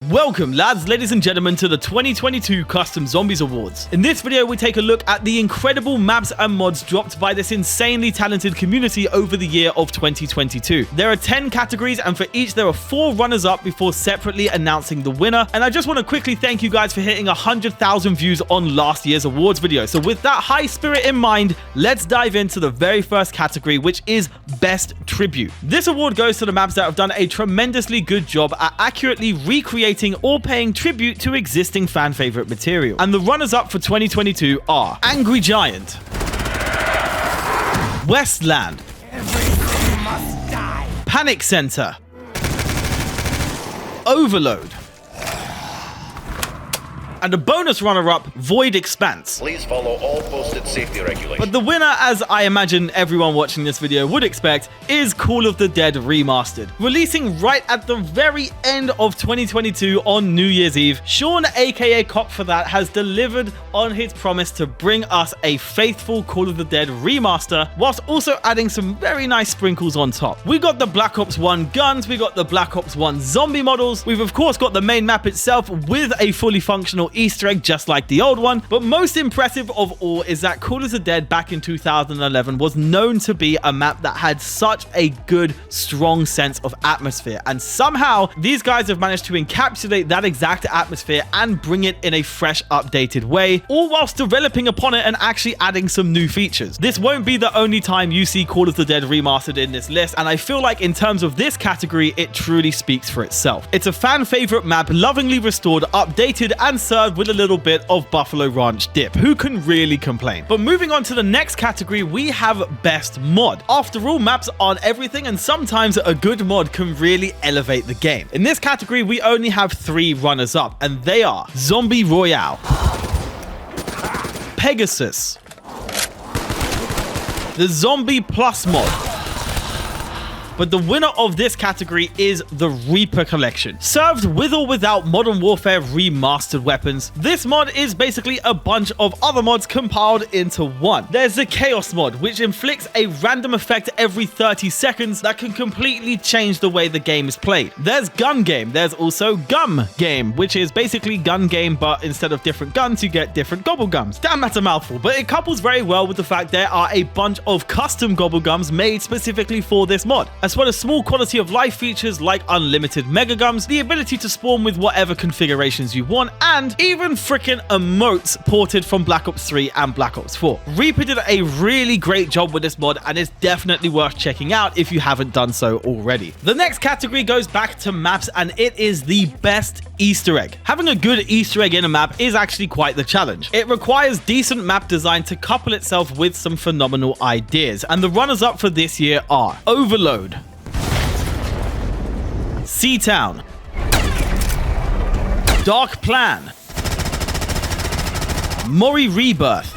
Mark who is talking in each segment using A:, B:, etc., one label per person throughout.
A: Welcome lads, ladies and gentlemen to the 2022 Custom Zombies Awards. In this video we take a look at the incredible maps and mods dropped by this insanely talented community over the year of 2022. There are 10 categories and for each there are 4 runners up before separately announcing the winner. And I just want to quickly thank you guys for hitting 100,000 views on last year's awards video. So with that high spirit in mind, let's dive into the very first category, which is Best Tribute. This award goes to the maps that have done a tremendously good job at accurately recreating or paying tribute to existing fan favorite material. And the runners-up for 2022 are Angry Giant, Westland,
B: Everything must die.
A: Panic Center, Overload, and a bonus runner-up, Void Expanse.
C: Please follow all posted safety regulations.
A: But the winner, as I imagine everyone watching this video would expect, is Call of the Dead Remastered. Releasing right at the very end of 2022 on New Year's Eve, Sean aka Cop for That has delivered on his promise to bring us a faithful Call of the Dead remaster, whilst also adding some very nice sprinkles on top. We got the Black Ops 1 guns, we got the Black Ops 1 zombie models, we've of course got the main map itself with a fully functional Easter egg just like the old one, but most impressive of all is that Call of the Dead back in 2011 was known to be a map that had such a good, strong sense of atmosphere, and somehow these guys have managed to encapsulate that exact atmosphere and bring it in a fresh, updated way, all whilst developing upon it and actually adding some new features. This won't be the only time you see Call of the Dead Remastered in this list, and I feel like in terms of this category, it truly speaks for itself. It's a fan favorite map, lovingly restored, updated, and served with a little bit of Buffalo Ranch dip. Who can really complain? But moving on to the next category, we have Best Mod. After all, maps aren't everything, and sometimes a good mod can really elevate the game. In this category, we only have 3 runners up, and they are Zombie Royale, Pegasus, the Zombie Plus mod. But the winner of this category is the Reaper Collection. Served with or without Modern Warfare remastered weapons, this mod is basically a bunch of other mods compiled into one. There's the Chaos mod, which inflicts a random effect every 30 seconds that can completely change the way the game is played. There's Gun Game. There's also Gum Game, which is basically gun game, but instead of different guns, you get different gobble gums. Damn, that's a mouthful, but it couples very well with the fact there are a bunch of custom gobble gums made specifically for this mod, as well as small quality of life features like unlimited mega gums, the ability to spawn with whatever configurations you want, and even freaking emotes ported from Black Ops 3 and Black Ops 4. Reaper did a really great job with this mod, and it's definitely worth checking out if you haven't done so already. The next category goes back to maps, and it is the Best Easter Egg. Having a good Easter egg in a map is actually quite the challenge. It requires decent map design to couple itself with some phenomenal ideas, and the runners-up for this year are Overload, Seatown, Dark Plan, Mori Rebirth.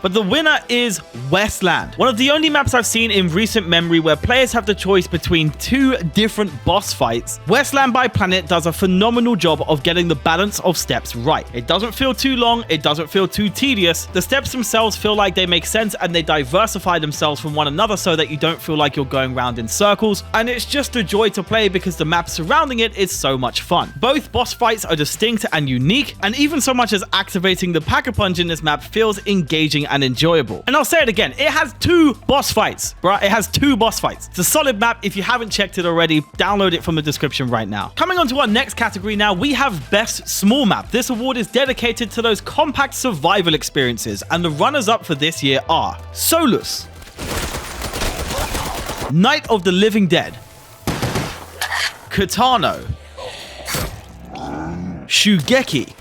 A: But the winner is Westland, one of the only maps I've seen in recent memory where players have the choice between 2 different boss fights. Westland by Planet does a phenomenal job of getting the balance of steps right. It doesn't feel too long, it doesn't feel too tedious. The steps themselves feel like they make sense and they diversify themselves from one another so that you don't feel like you're going round in circles, and it's just a joy to play because the map surrounding it is so much fun. Both boss fights are distinct and unique, and even so much as activating the Pack-a-Punch in this map feels engaging and enjoyable. And I'll say it again, it has 2 boss fights, bruh. It has 2 boss fights. It's a solid map. If you haven't checked it already, download it from the description right now. Coming on to our next category now, we have Best Small Map. This award is dedicated to those compact survival experiences, and the runners-up for this year are Solus, Night of the Living Dead, Katano, Shugeki.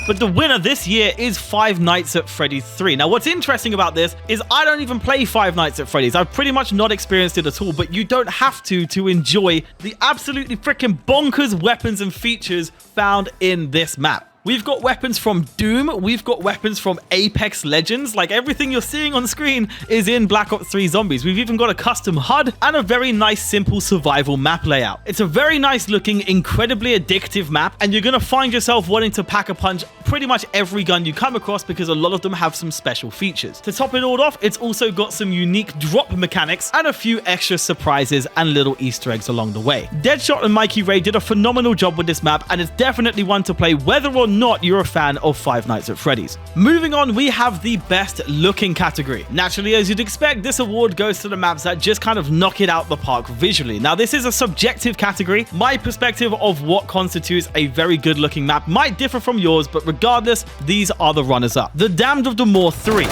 A: But the winner this year is Five Nights at Freddy's 3. Now, what's interesting about this is I don't even play Five Nights at Freddy's. I've pretty much not experienced it at all, but you don't have to enjoy the absolutely freaking bonkers weapons and features found in this map. We've got weapons from Doom, we've got weapons from Apex Legends, like everything you're seeing on screen is in Black Ops 3 Zombies. We've even got a custom HUD and a very nice simple survival map layout. It's a very nice looking, incredibly addictive map, and you're gonna find yourself wanting to pack a punch pretty much every gun you come across because a lot of them have some special features. To top it all off, it's also got some unique drop mechanics and a few extra surprises and little Easter eggs along the way. Deadshot and Mikey Ray did a phenomenal job with this map, and it's definitely one to play whether or not you're a fan of Five Nights at Freddy's. Moving on, we have the best looking category. Naturally, as you'd expect, this award goes to the maps that just kind of knock it out the park visually. Now, this is a subjective category. My perspective of what constitutes a very good looking map might differ from yours, but regardless, these are the runners up. The Damned of the Moor 3,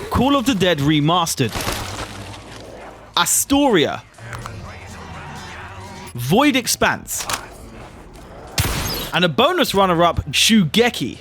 A: Call of the Dead Remastered, Astoria, Void Expanse, and a bonus runner-up, Shugeki.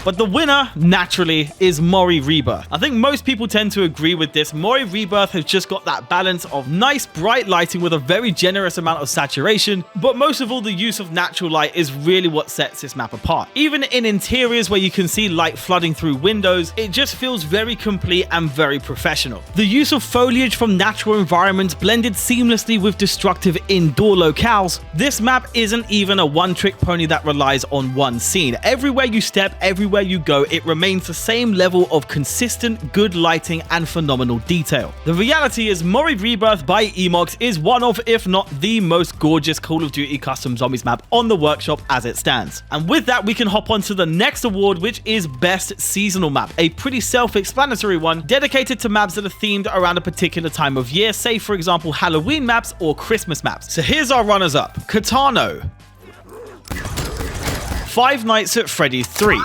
A: But the winner, naturally, is Mori Rebirth. I think most people tend to agree with this. Mori Rebirth has just got that balance of nice, bright lighting with a very generous amount of saturation, but most of all, the use of natural light is really what sets this map apart. Even in interiors where you can see light flooding through windows, it just feels very complete and very professional. The use of foliage from natural environments blended seamlessly with destructive indoor locales. This map isn't even a one-trick pony that relies on one scene. Everywhere you step, everywhere you go, it remains the same level of consistent, good lighting and phenomenal detail. The reality is Mori Rebirth by Emox is one of, if not the most gorgeous Call of Duty Custom Zombies map on the workshop as it stands. And with that, we can hop on to the next award, which is Best Seasonal Map, a pretty self-explanatory one dedicated to maps that are themed around a particular time of year, say for example Halloween maps or Christmas maps. So here's our runners-up. Katano, Five Nights at Freddy's 3,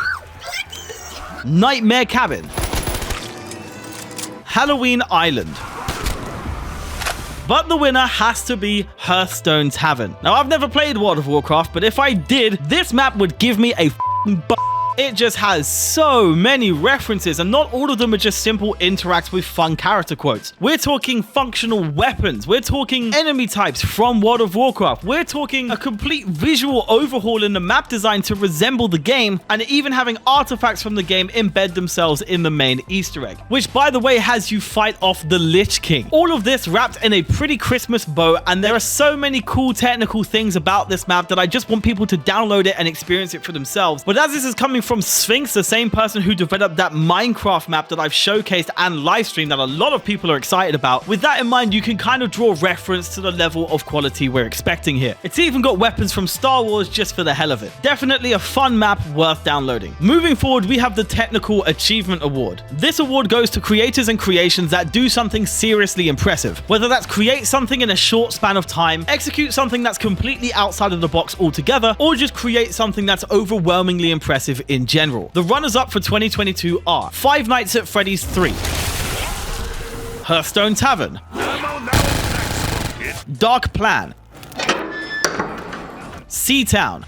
A: Nightmare Cabin, Halloween Island. But the winner has to be Hearthstone Tavern. Now, I've never played World of Warcraft, but if I did, this map would give me a It just has so many references, and not all of them are just simple interacts with fun character quotes. We're talking functional weapons, we're talking enemy types from World of Warcraft, we're talking a complete visual overhaul in the map design to resemble the game, and even having artifacts from the game embed themselves in the main Easter egg, which by the way has you fight off the Lich King. All of this wrapped in a pretty Christmas bow, and there are so many cool technical things about this map that I just want people to download it and experience it for themselves. But as this is coming from Sphinx, the same person who developed that Minecraft map that I've showcased and live streamed that a lot of people are excited about, with that in mind, you can kind of draw reference to the level of quality we're expecting here. It's even got weapons from Star Wars just for the hell of it. Definitely a fun map worth downloading. Moving forward, we have the Technical Achievement Award. This award goes to creators and creations that do something seriously impressive, whether that's create something in a short span of time, execute something that's completely outside of the box altogether, or just create something that's overwhelmingly impressive in general. The runners-up for 2022 are Five Nights at Freddy's 3, Hearthstone Tavern, Dark Plan, Seatown.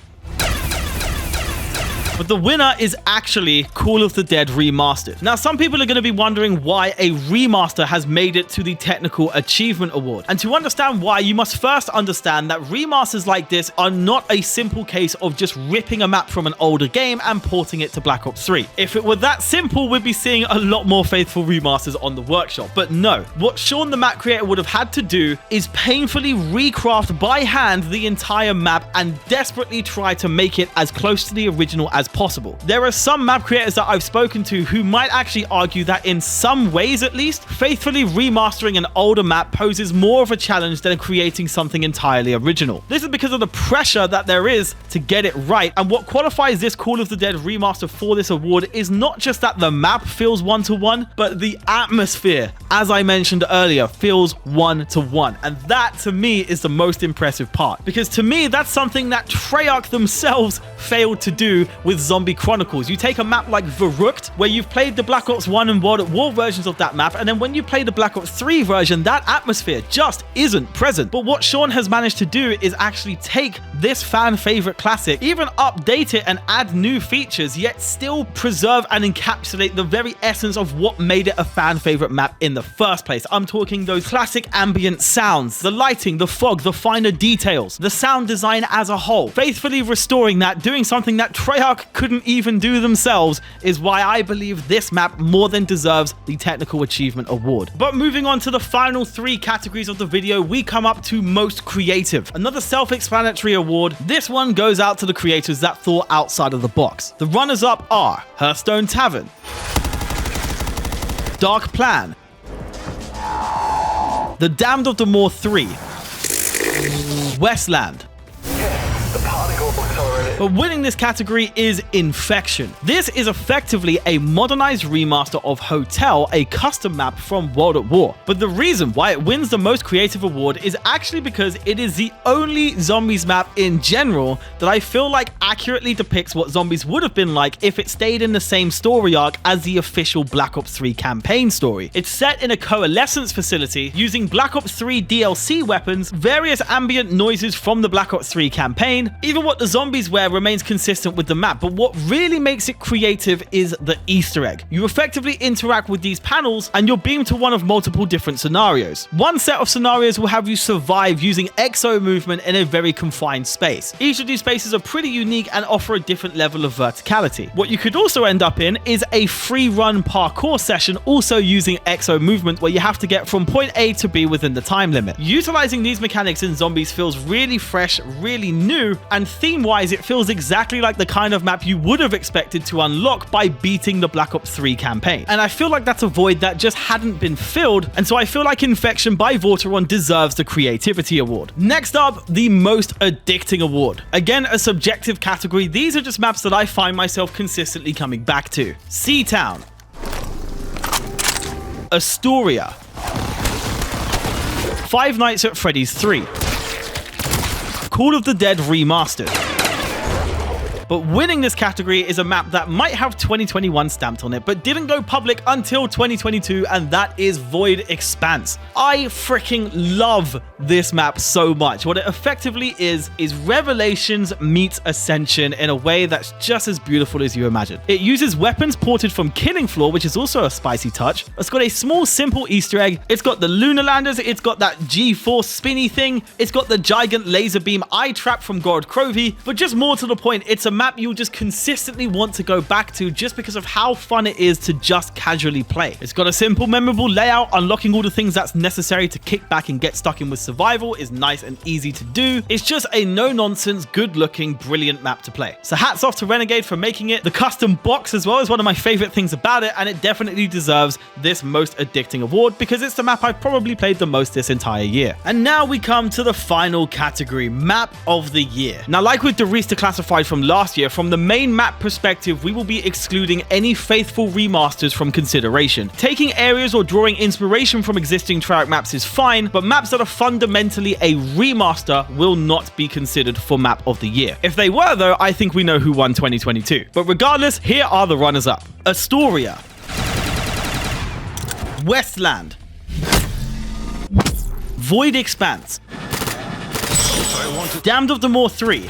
A: But the winner is actually Call of the Dead Remastered. Now, some people are going to be wondering why a remaster has made it to the Technical Achievement Award. And to understand why, you must first understand that remasters like this are not a simple case of just ripping a map from an older game and porting it to Black Ops 3. If it were that simple, we'd be seeing a lot more faithful remasters on the workshop. But no, what Sean the map creator would have had to do is painfully recraft by hand the entire map and desperately try to make it as close to the original as possible. There are some map creators that I've spoken to who might actually argue that in some ways at least, faithfully remastering an older map poses more of a challenge than creating something entirely original. This is because of the pressure that there is to get it right, and what qualifies this Call of the Dead remaster for this award is not just that the map feels one-to-one, but the atmosphere, as I mentioned earlier, feels one-to-one, and that to me is the most impressive part, because to me that's something that Treyarch themselves failed to do with with Zombie Chronicles. You take a map like Verrückt, where you've played the Black Ops 1 and World at War versions of that map, and then when you play the Black Ops 3 version, that atmosphere just isn't present. But what Sean has managed to do is actually take this fan favorite classic, even update it and add new features, yet still preserve and encapsulate the very essence of what made it a fan favorite map in the first place. I'm talking those classic ambient sounds, the lighting, the fog, the finer details, the sound design as a whole. Faithfully restoring that, doing something that Treyarch couldn't even do themselves, is why I believe this map more than deserves the Technical Achievement Award. But moving on to the final 3 categories of the video, we come up to Most Creative. Another self-explanatory award. This one goes out to the creators that thought outside of the box. The runners-up are Hearthstone Tavern, Dark Plan, The Damned of the Moor 3, Westland. But winning this category is Infection. This is effectively a modernized remaster of Hotel, a custom map from World at War. But the reason why it wins the Most Creative award is actually because it is the only zombies map in general that I feel like accurately depicts what zombies would have been like if it stayed in the same story arc as the official Black Ops 3 campaign story. It's set in a coalescence facility using Black Ops 3 DLC weapons, various ambient noises from the Black Ops 3 campaign. Even what the zombies wear remains consistent with the map, but what really makes it creative is the Easter egg. You effectively interact with these panels and you're beamed to one of multiple different scenarios. One set of scenarios will have you survive using exo movement in a very confined space. Each of these spaces are pretty unique and offer a different level of verticality. What you could also end up in is a free run parkour session, also using exo movement, where you have to get from point A to B within the time limit. Utilizing these mechanics in zombies feels really fresh, really new, and theme-wise it feels exactly like the kind of map you would have expected to unlock by beating the Black Ops 3 campaign. And I feel like that's a void that just hadn't been filled, and so I feel like Infection by Vorteron deserves the Creativity Award. Next up, the Most Addicting Award. Again, a subjective category. These are just maps that I find myself consistently coming back to. Seatown, Astoria, Five Nights at Freddy's 3, Call of the Dead Remastered. But winning this category is a map that might have 2021 stamped on it, but didn't go public until 2022, and that is Void Expanse. I freaking love this map so much. What it effectively is Revelations meets Ascension in a way that's just as beautiful as you imagine. It uses weapons ported from Killing Floor, which is also a spicy touch. It's got a small, simple Easter egg. It's got the Lunar Landers. It's got that G-Force spinny thing. It's got the Gigant Laser Beam eye trap from Gorod Krovi. But just more to the point, it's a map you'll just consistently want to go back to just because of how fun it is to just casually play. It's got a simple, memorable layout. Unlocking all the things that's necessary to kick back and get stuck in with survival is nice and easy to do. It's just a no-nonsense, good-looking, brilliant map to play. So hats off to Renegade for making it. The custom box as well is one of my favorite things about it, and it definitely deserves this Most Addicting award because it's the map I've probably played the most this entire year. And now we come to the final category, Map of the Year. Now, like with the Reese Declassified from last year, from the main map perspective, we will be excluding any faithful remasters from consideration. Taking areas or drawing inspiration from existing Treyarch maps is fine, but maps that are fundamentally a remaster will not be considered for Map of the Year. If they were though, I think we know who won 2022. But regardless, here are the runners-up. Astoria, Westland, Void Expanse, Damned of the Moor 3,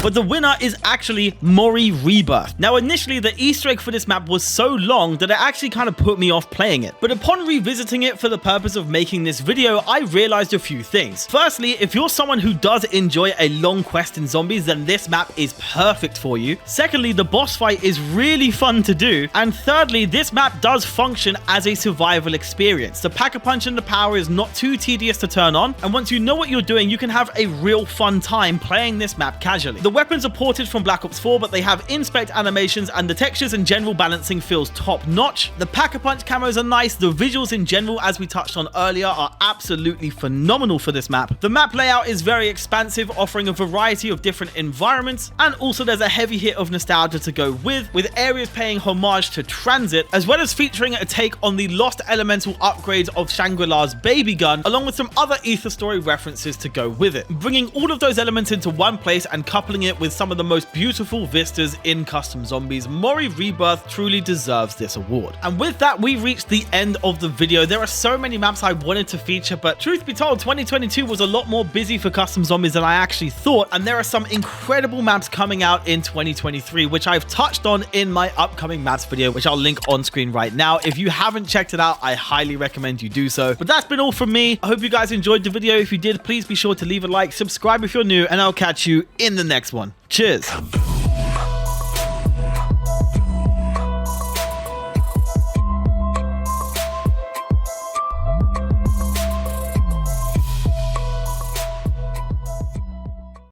A: but the winner is actually Mori Rebirth. Now, initially, the Easter egg for this map was so long that it actually kind of put me off playing it. But upon revisiting it for the purpose of making this video, I realized a few things. Firstly, if you're someone who does enjoy a long quest in zombies, then this map is perfect for you. Secondly, the boss fight is really fun to do. And thirdly, this map does function as a survival experience. The Pack-a-Punch and the power is not too tedious to turn on, and once you know what you're doing, you can have a real fun time playing this map casually. The weapons are ported from Black Ops 4, but they have inspect animations, and the textures and general balancing feels top notch. The Pack-a-Punch camos are nice. The visuals in general, as we touched on earlier, are absolutely phenomenal for this map. The map layout is very expansive, offering a variety of different environments, and also there's a heavy hit of nostalgia to go with areas paying homage to Transit, as well as featuring a take on the Lost Elemental upgrades of Shangri-La's Baby Gun, along with some other Ether Story references to go with it. Bringing all of those elements into one place and coupling coupling it with some of the most beautiful vistas in Custom Zombies, Mori Rebirth truly deserves this award. And with that, we reached the end of the video. There are so many maps I wanted to feature, but truth be told, 2022 was a lot more busy for Custom Zombies than I actually thought, and there are some incredible maps coming out in 2023, which I've touched on in my upcoming maps video, which I'll link on screen right now. If you haven't checked it out, I highly recommend you do so. But that's been all from me. I hope you guys enjoyed the video. If you did, please be sure to leave a like, subscribe if you're new, and I'll catch you in the next one. Cheers.